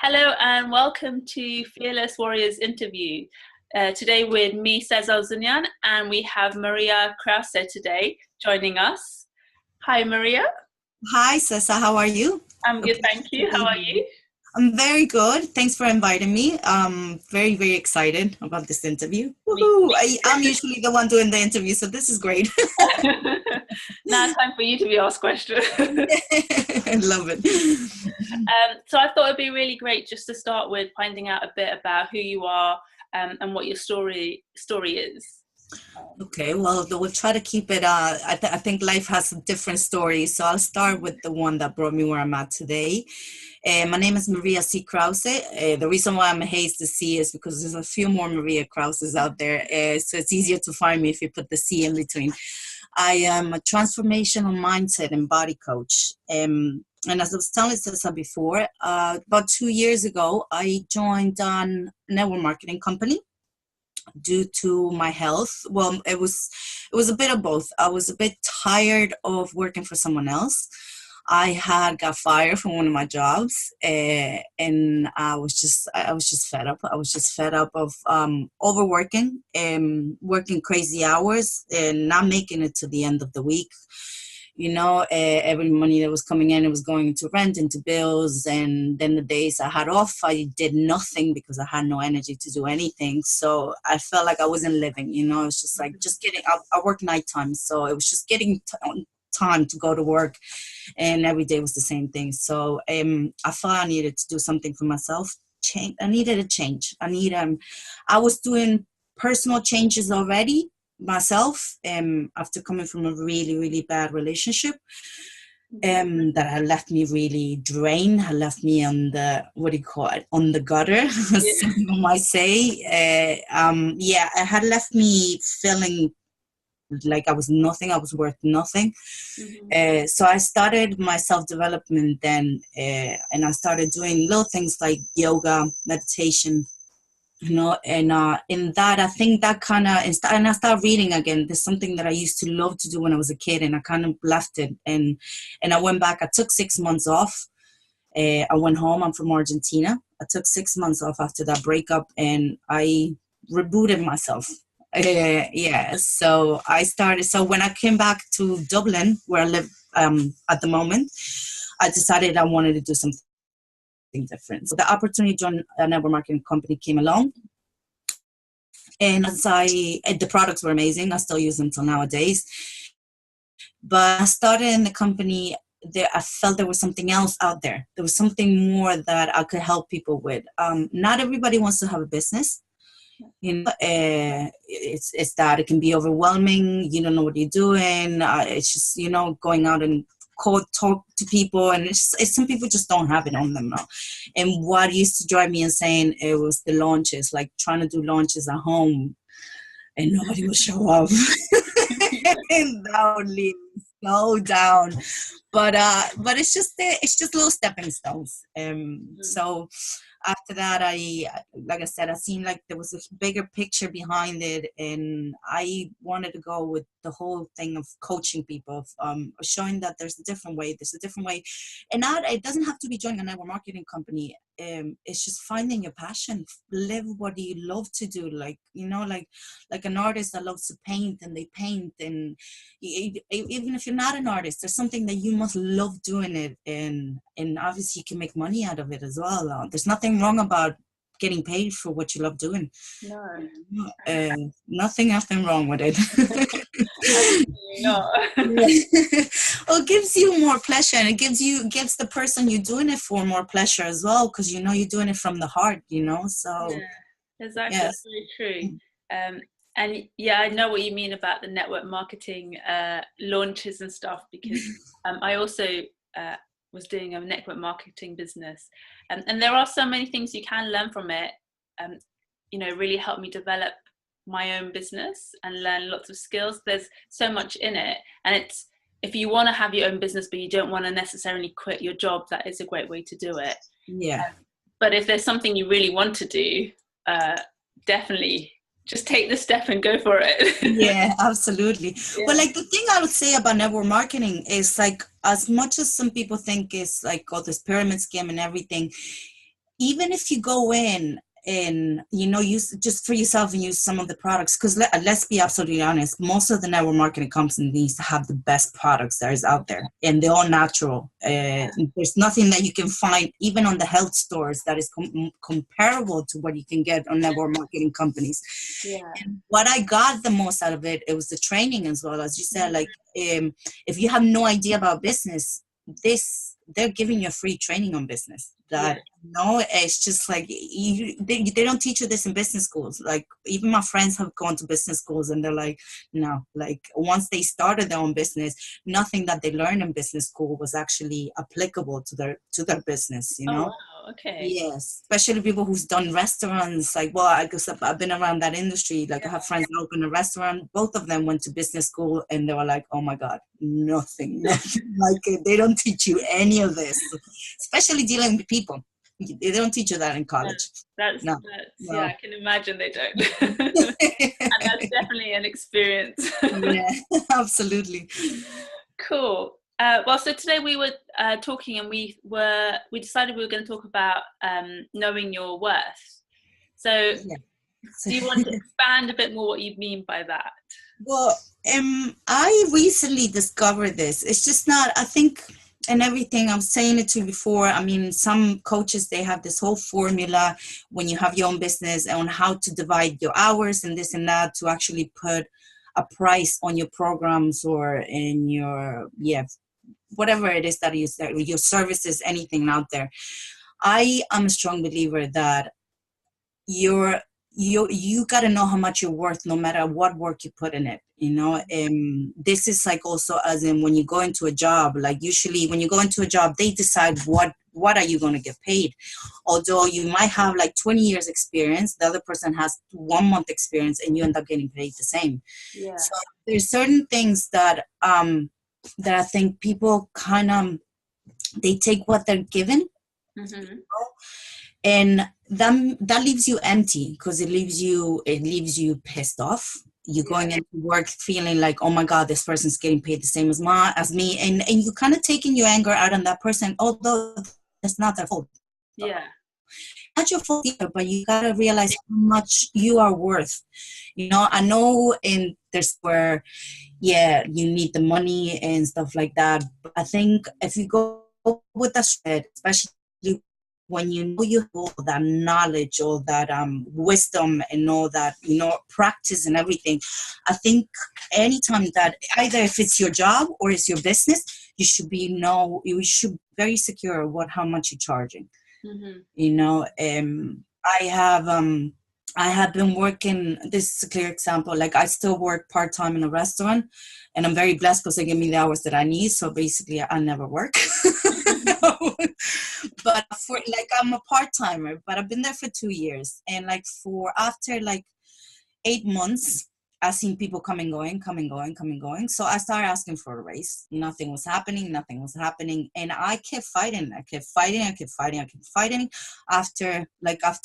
Hello and welcome to Fearless Warriors interview. Today with me, Cesar Zunyan, and we have Maria Krause today joining us. Hi, Maria. Hi, Cesar. How are you? I'm good, thank you. How are you? I'm very good. Thanks for inviting me. I'm very, very excited about this interview. Woohoo! I'm usually the one doing the interview, so this is great. Now it's time for you to be asked questions. I love it. So I thought it'd be really great just to start with finding out a bit about who you are and what your story is. Okay, well, we'll try to keep it. I think life has different stories, so I'll start with the one that brought me where I'm at today. My name is Maria C Krause. The reason why I'm hazed to C is because there's a few more Maria Krauses out there, so it's easier to find me if you put the C in between. I am a transformational mindset and body coach. And as I was telling Cesar before, about 2 years ago, I joined a network marketing company due to my health. Well, it was a bit of both. I was a bit tired of working for someone else. I had got fired from one of my jobs, and I was just fed up. I was just fed up of overworking and working crazy hours and not making it to the end of the week. You know, every money that was coming in, it was going into rent, into bills, and then the days I had off, I did nothing because I had no energy to do anything. So I felt like I wasn't living. You know, it's just like I work nighttime, so it was just getting time to go to work, and every day was the same thing. So I thought I needed to do something for myself. I needed a change. I was doing personal changes already myself, after coming from a really, really bad relationship, that had left me really drained, had left me on the, what do you call it, on the gutter, as some might say. It had left me feeling like I was nothing, I was worth nothing. So I started my self-development then, and I started doing little things like yoga, meditation, you know, and in that, I think that kind of, and I started reading again. There's something that I used to love to do when I was a kid, and I kind of left it, and I went back. I took 6 months off. I went home. I'm from Argentina. I took 6 months off after that breakup, and I rebooted myself. So I started. So when I came back to Dublin, where I live at the moment, I decided I wanted to do something different. So the opportunity to join a network marketing company came along, and the products were amazing. I still use them till nowadays. But I started in the company there. I felt there was something else out there. There was something more that I could help people with. Not everybody wants to have a business. You know, it's that it can be overwhelming. You don't know what you're doing. It's just, you know, going out and talk to people, and it's some people just don't have it on them now. And what used to drive me insane, it was the launches, like trying to do launches at home and nobody would show up. And that would leave me so down. But it's just little stepping stones. So after that, like I said, I seen like there was a bigger picture behind it, and I wanted to go with the whole thing of coaching people, showing that there's a different way. And now it doesn't have to be joining a network marketing company. It's just finding your passion, live what you love to do. Like, you know, like an artist that loves to paint, and they paint, and even if you're not an artist, there's something that you must love doing it, and obviously you can make money out of it as well. There's nothing wrong about getting paid for what you love doing. No. Nothing wrong with it. No. Well, it gives you more pleasure, and it gives the person you're doing it for more pleasure as well, because you know you're doing it from the heart, you know. So exactly. yes. That's very true. And yeah, I know what you mean about the network marketing launches and stuff, because I also was doing a network marketing business, and there are so many things you can learn from it. You know, really helped me develop my own business and learn lots of skills. There's so much in it, and it's, if you want to have your own business but you don't want to necessarily quit your job, that is a great way to do it. But if there's something you really want to do, definitely just take the step and go for it. Yeah, absolutely. Well, like the thing I would say about network marketing is, like, as much as some people think it's like, oh, this pyramid scheme and everything, even if you go in and, you know, use just for yourself and use some of the products, because let's be absolutely honest, most of the network marketing companies have the best products that is out there, and they're all natural. There's nothing that you can find even on the health stores that is comparable to what you can get on network marketing companies. Yeah. And what I got the most out of it, it was the training as well. As you said, like, if you have no idea about business, they're giving you a free training on business. That no, it's just like they don't teach you this in business schools. Like, even my friends have gone to business schools and they're like, no, like once they started their own business, nothing that they learned in business school was actually applicable to their business, you know. Oh, wow. Okay. Yes, especially people who's done restaurants. Like, well, I guess I've been around that industry. Like, I have friends that open a restaurant. Both of them went to business school, and they were like, "Oh my God, nothing. Like, they don't teach you any of this, especially dealing with people. They don't teach you that in college." That's No. yeah, I can imagine they don't. And that's definitely an experience. Yeah, absolutely. Cool. Well, so today we were talking, and we decided we were going to talk about knowing your worth. So, do you want to expand a bit more what you mean by that? Well, I recently discovered this. It's just not, I think, and everything, I was saying it to you before. I mean, some coaches, they have this whole formula when you have your own business on how to divide your hours and this and that to actually put a price on your programs or in your, whatever it is that is there, your services, anything out there. I am a strong believer that you got to know how much you're worth no matter what work you put in it, you know. This is like also as in when you go into a job, like usually when you go into a job, they decide what are you going to get paid. Although you might have like 20 years experience, the other person has 1 month experience, and you end up getting paid the same. Yeah. So there's certain things that I think people kind of, they take what they're given. Mm-hmm. You know? And that leaves you empty, because it leaves you pissed off. You're going into work feeling like, oh my God, this person's getting paid the same as me, and you kind of taking your anger out on that person, although it's not their fault. Yeah. Not your fault either, but you gotta realize how much you are worth. You know, I know there's where, you need the money and stuff like that. But I think if you go with that spread, especially when you know you have all that knowledge, all that wisdom, and all that, you know, practice and everything, I think anytime that either if it's your job or it's your business, you should be very secure how much you're charging. Mm-hmm. You know, I have been working, this is a clear example, like I still work part-time in a restaurant, and I'm very blessed because they give me the hours that I need. So basically I never work. But I'm a part-timer, but I've been there for 2 years. And after 8 months, I've seen people come and going. So I started asking for a raise. Nothing was happening. And I kept fighting. After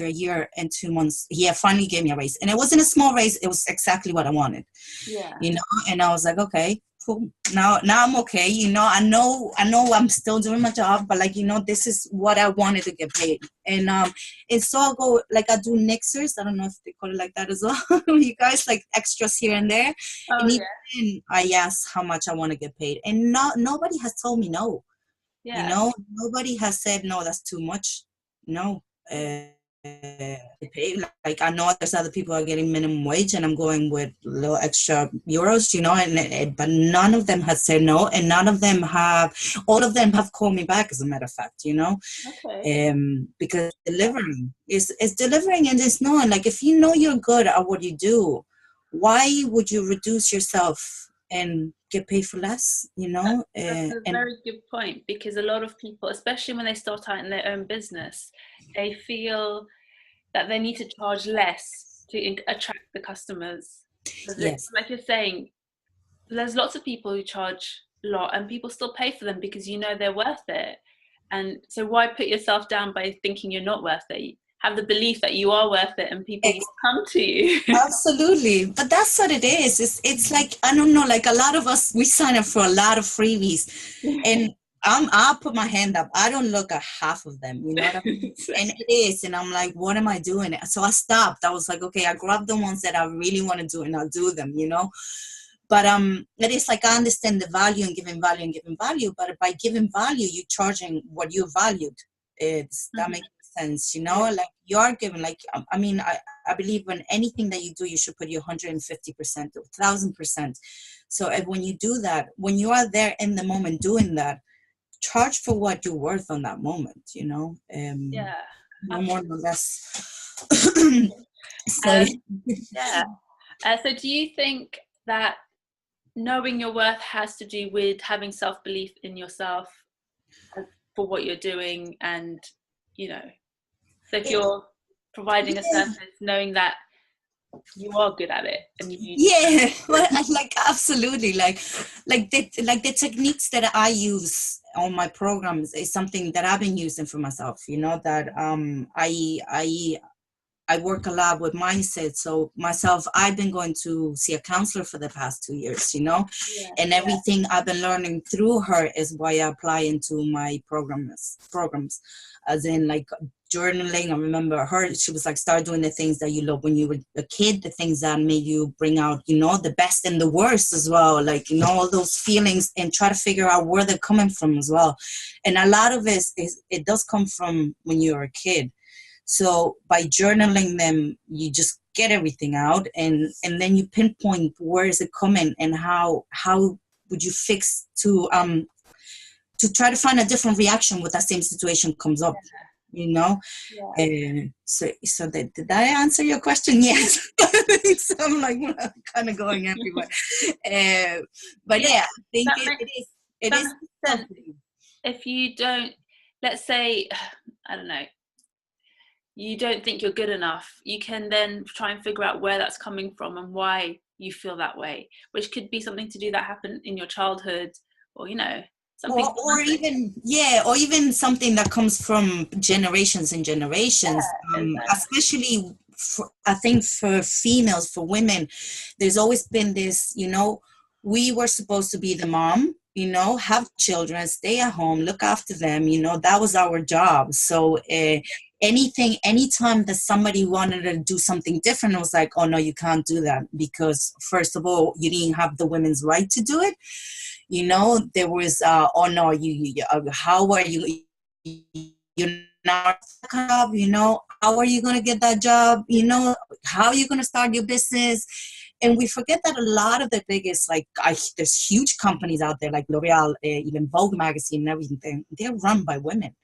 a year and 2 months, he finally gave me a raise. And it wasn't a small raise. It was exactly what I wanted. Yeah. You know, and I was like, okay, cool. Now I'm okay. You know, I know I'm still doing my job, but this is what I wanted to get paid. And so I'll go, I do mixers. I don't know if they call it like that as well. You guys, extras here and there. Oh, and even I ask how much I want to get paid. And nobody has told me no. Yeah. You know, nobody has said, no, that's too much. No. Pay. I know there's other people are getting minimum wage, and I'm going with a little extra euros, you know, but none of them have said no, and all of them have called me back, as a matter of fact, you know. Okay. Because delivering is delivering, and it's not if you know you're good at what you do, why would you reduce yourself and get paid for less, you know? That's a very good point, because a lot of people, especially when they start out in their own business, they feel that they need to charge less to attract the customers. Yes. Like you're saying, there's lots of people who charge a lot, and people still pay for them because they're worth it. And so why put yourself down by thinking you're not worth it? Have the belief that you are worth it, and people will come to you. Absolutely. But that's what it is. It's I don't know, a lot of us, we sign up for a lot of freebies. And I'll put my hand up. I don't look at half of them, you know what I mean? And it is, and I'm like, what am I doing? So I stopped. I was like, okay, I grabbed the ones that I really want to do, and I'll do them, you know. But it is like, I understand the value and giving value and giving value, but by giving value, you're charging what you valued. That makes sense, you know. Like, you are giving, like, I mean, I believe in anything that you do, you should put your 150% or 1,000%. So when you do that, when you are there in the moment doing that, charge for what you're worth on that moment, you know. Yeah, no more, no less. so yeah. So do you think that knowing your worth has to do with having self-belief in yourself for what you're doing? And, you know, so if you're providing a service, knowing that you are good at it, and well, like, absolutely, like the techniques that I use on my programs is something that I've been using for myself, you know, that I work a lot with mindset. So myself, I've been going to see a counselor for the past 2 years, you know, and everything I've been learning through her is why I apply into my programs, as in, like, journaling. I remember her, she was like, start doing the things that you love when you were a kid, the things that made you bring out, you know, the best and the worst as well, like, you know, all those feelings, and try to figure out where they're coming from as well. And a lot of it does come from when you're a kid. So by journaling them, you just get everything out, and then you pinpoint where is it coming, and how would you fix to try to find a different reaction when that same situation comes up, you know. So did I answer your question? Yes. So I'm like, kind of going everywhere, but I think it is sense. If you don't, let's say, I don't know, you don't think you're good enough, you can then try and figure out where that's coming from and why you feel that way, which could be something to do that happened in your childhood, or, you know, something, or even something that comes from generations and generations. Especially I think for females, for women, there's always been this, you know, we were supposed to be the mom, you know, have children, stay at home, look after them, you know, that was our job. So anytime that somebody wanted to do something different, it was like, oh no, you can't do that, because first of all, you didn't have the women's right to do it. You know, there was, oh no, how are you're not a job, you know, how are you going to get that job, you know, how are you going to start your business? And we forget that a lot of the biggest, like, there's huge companies out there like L'Oreal, even Vogue magazine and everything, they're run by women,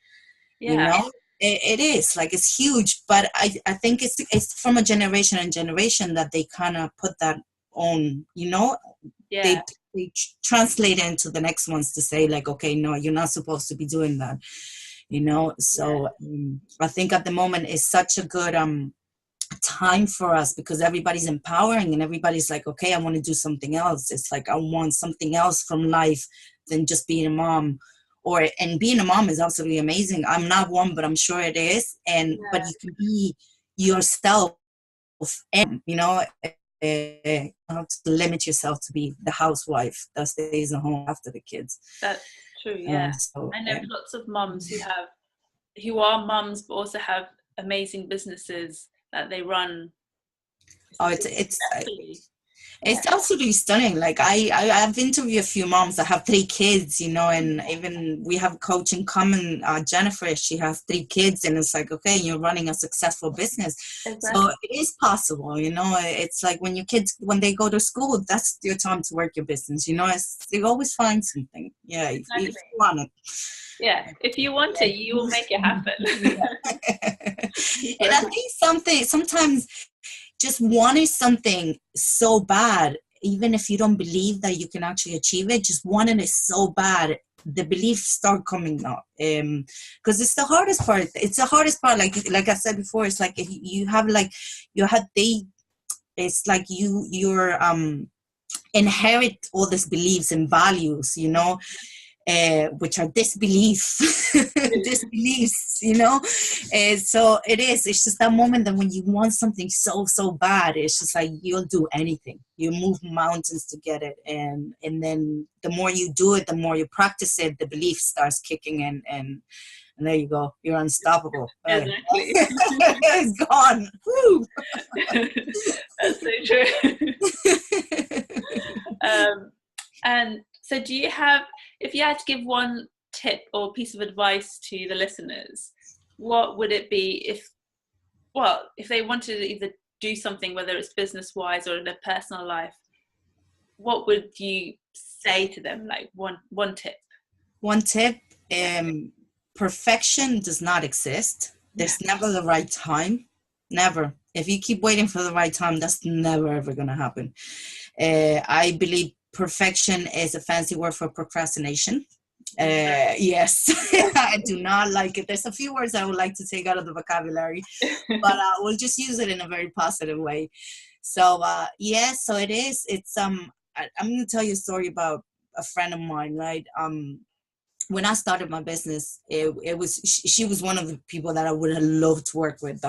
you know. It is like, it's huge, but I think it's from a generation and generation that they kind of put that on, you know. They translate into the next ones to say, like, okay, no, you're not supposed to be doing that, you know. So I think at the moment is such a good time for us, because everybody's empowering and everybody's like, okay, I want to do something else. It's like, I want something else from life than just being a mom. And being a mom is absolutely amazing. I'm not one, but I'm sure it is. But you can be yourself, and, you know, you have to limit yourself to be the housewife that stays at home after the kids. That's true. I know lots of moms who are mums but also have amazing businesses that they run. It's absolutely stunning. Like, I've interviewed a few moms that have 3 kids, you know, and even we have a coach in common, Jennifer, she has 3 kids, and it's like, okay, you're running a successful business. So it is possible, you know. It's like when your kids, when they go to school, that's your time to work your business, you know. They always find something. If you want it. If you want it, you will make it happen. And I think sometimes just wanting something so bad, even if you don't believe that you can actually achieve it, just wanting it so bad, the beliefs start coming up. Because it's the hardest part. It's the hardest part. Like I said before, it's like it's like you're inherit all these beliefs and values, you know. which are disbelief, disbeliefs, you know. So it's just that moment that when you want something so bad, it's just like you'll do anything. You move mountains to get it, and then the more you do it, the more you practice it, the belief starts kicking in, and there you go. You're unstoppable. Exactly. It's gone. Woo. That's so true. And so do you have, if you had to give one tip or piece of advice to the listeners, what would it be if they wanted to either do something, whether it's business wise or in their personal life, what would you say to them? Like one tip? One tip, perfection does not exist. There's never the right time. Never. If you keep waiting for the right time, that's never ever going to happen. I believe perfection is a fancy word for procrastination. Yes, I do not like it. There's a few words I would like to take out of the vocabulary, but we'll just use it in a very positive way. So so it is. It's I'm going to tell you a story about a friend of mine, right? When I started my business, it was she was one of the people that I would have loved to work with.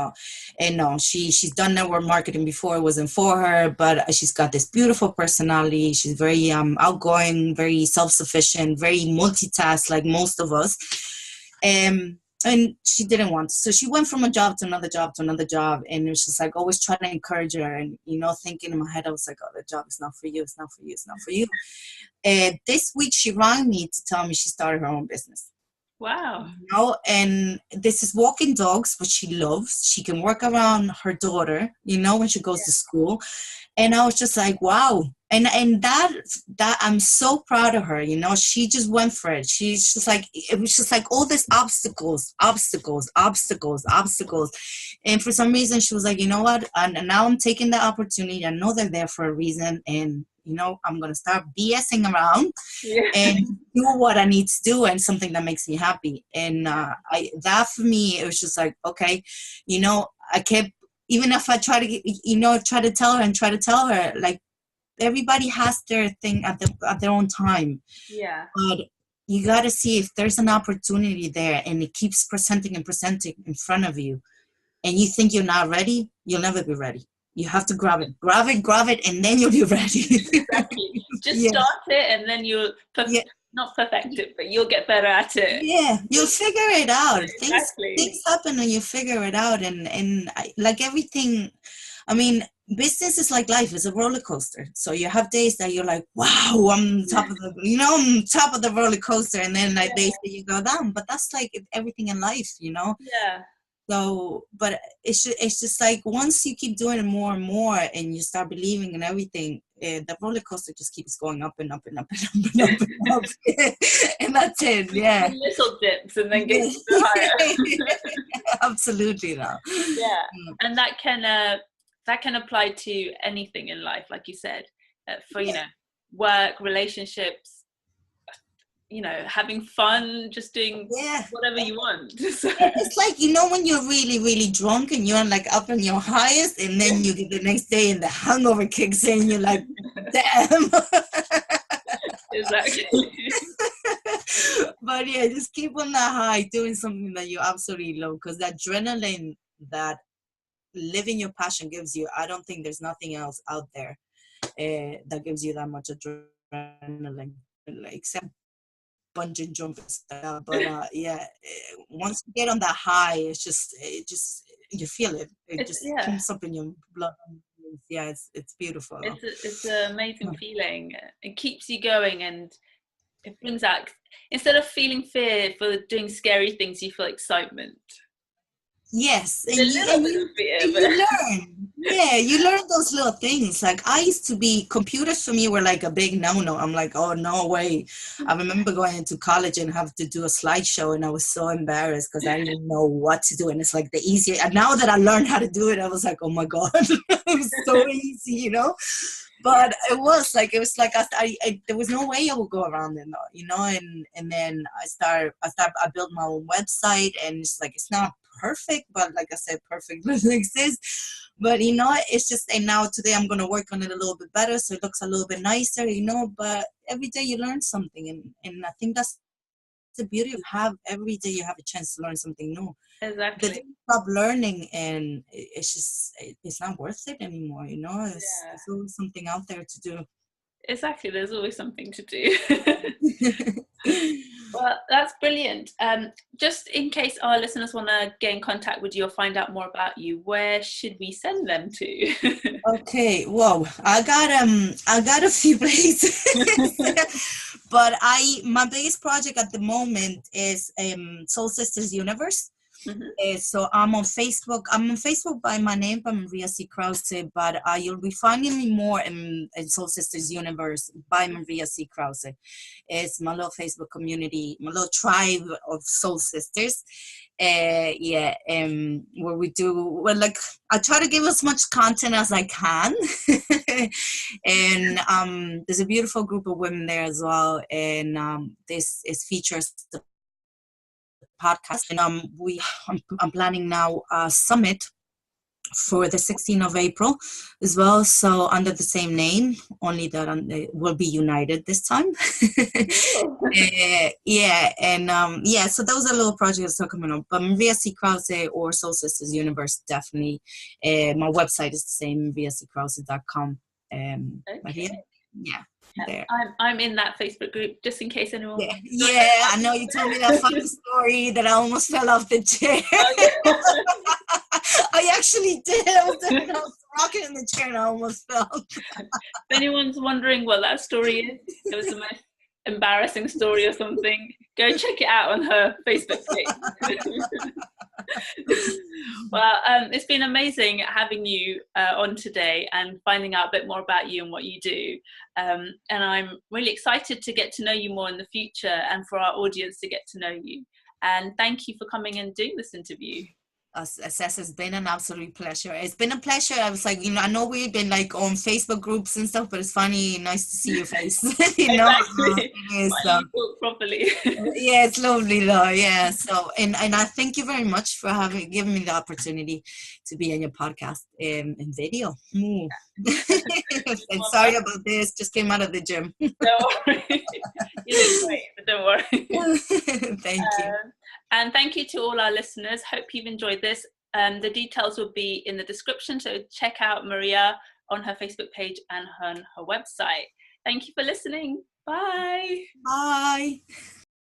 And she's done network marketing before. It wasn't for her, but she's got this beautiful personality. She's very outgoing, very self-sufficient, very multitask, like most of us. And she didn't want to. So she went from a job to another job to another job, and it was just like always trying to encourage her, and thinking in my head, I was like, oh, the job is not for you, it's not for you, it's not for you. This week she rang me to tell me she started her own business. Wow. And this is walking dogs, which she loves. She can work around her daughter, when she goes to school. And I was just like, wow. And that I'm so proud of her. She just went for it. She's just like, it was just like all these obstacles. And for some reason she was like, you know what? And now I'm taking the opportunity. I know they're there for a reason. And I'm going to start BSing around and do what I need to do, and something that makes me happy. And that for me, it was just like, okay, I kept, even if I try to tell her, like, everybody has their thing at their own time. Yeah. But you got to see if there's an opportunity there, and it keeps presenting in front of you, and you think you're not ready, you'll never be ready. You have to grab it, and then you'll be ready. Exactly. Just start it, and then you'll not perfect it, but you'll get better at it. Yeah, you'll figure it out. Exactly. Things happen, and you figure it out. And like everything, I mean, business is like life. It's a roller coaster. So you have days that you're like, wow, I'm top of the roller coaster, and then like days that you go down. But that's like everything in life, Yeah. So, but it's just like once you keep doing it more and more, and you start believing in everything, the roller coaster just keeps going up and up and up and up and up and up. And that's it. Yeah. Little dips, and then get higher. Absolutely, no. Yeah, and that can apply to anything in life, like you said, for work, relationships. Having fun, just doing whatever you want. So. It's like, when you're really, really drunk and you're like up in your highest, and then you get the next day and the hangover kicks in, you're like, damn. Exactly. But yeah, just keep on that high, doing something that you absolutely love, because that adrenaline that living your passion gives you, I don't think there's nothing else out there that gives you that much adrenaline, except bungee jumping stuff. But once you get on that high, it just you feel it. It just comes up in your blood. Yeah, it's beautiful. It's an amazing feeling. It keeps you going, and it brings out, instead of feeling fear for doing scary things, you feel excitement. Yes, and you learn. Yeah, you learn those little things. Like, I used to be, computers for me were like a big no-no. I'm like, oh, no way. I remember going into college and have to do a slideshow, and I was so embarrassed because I didn't know what to do. And it's like the easier, and now that I learned how to do it, I was like, oh my God, it was so easy, But it was like I there was no way I would go around it, and then I built my own website, and it's like, it's not perfect, but like I said, perfect doesn't exist. But it's just, and now today I'm gonna work on it a little bit better, so it looks a little bit nicer, but every day you learn something, and I think that's the beauty of have every day you have a chance to learn something new. Exactly. The day you stop learning and it's just, it's not worth it anymore, you know. There's always something out there to do. Exactly, there's always something to do. Well, that's brilliant. Just in case our listeners want to get in contact with you or find out more about you, where should we send them to? Okay, whoa, I got a few places, but my biggest project at the moment is Soul Sisters Universe. So I'm on Facebook. I'm on Facebook by my name, by Maria C Krause, but you'll be finding me more in Soul Sisters Universe by Maria C Krause. It's my little Facebook community, my little tribe of Soul Sisters. Where I try to give as much content as I can. And there's a beautiful group of women there as well. And this is features the podcast. And I'm planning now a summit for the 16th of April as well. So under the same name, only that we'll be united this time. So those are little projects that are coming up. But Maria C Krause or Soul Sisters Universe, definitely. My website is the same, mariackrause.com. There. I'm in that Facebook group, just in case anyone wants to join. I know you told me that funny story that I almost fell off the chair. I actually did. I was rocking in the chair and I almost fell. If anyone's wondering what that story is, it was the most embarrassing story or something, go check it out on her Facebook page. Well, it's been amazing having you on today and finding out a bit more about you and what you do. And I'm really excited to get to know you more in the future and for our audience to get to know you. And thank you for coming and doing this interview. It's been an absolute pleasure. It's been a pleasure. I was like, I know we've been like on Facebook groups and stuff, but it's funny, nice to see your face. Exactly. You talk properly. Yeah, it's lovely though. Yeah. So, and I thank you very much for given me the opportunity to be on your podcast in video. And sorry about this. Just came out of the gym. Don't worry. You look great, but don't worry. Thank you. And thank you to all our listeners. Hope you've enjoyed this. The details will be in the description, so check out Maria on her Facebook page and on her website. Thank you for listening. Bye. Bye.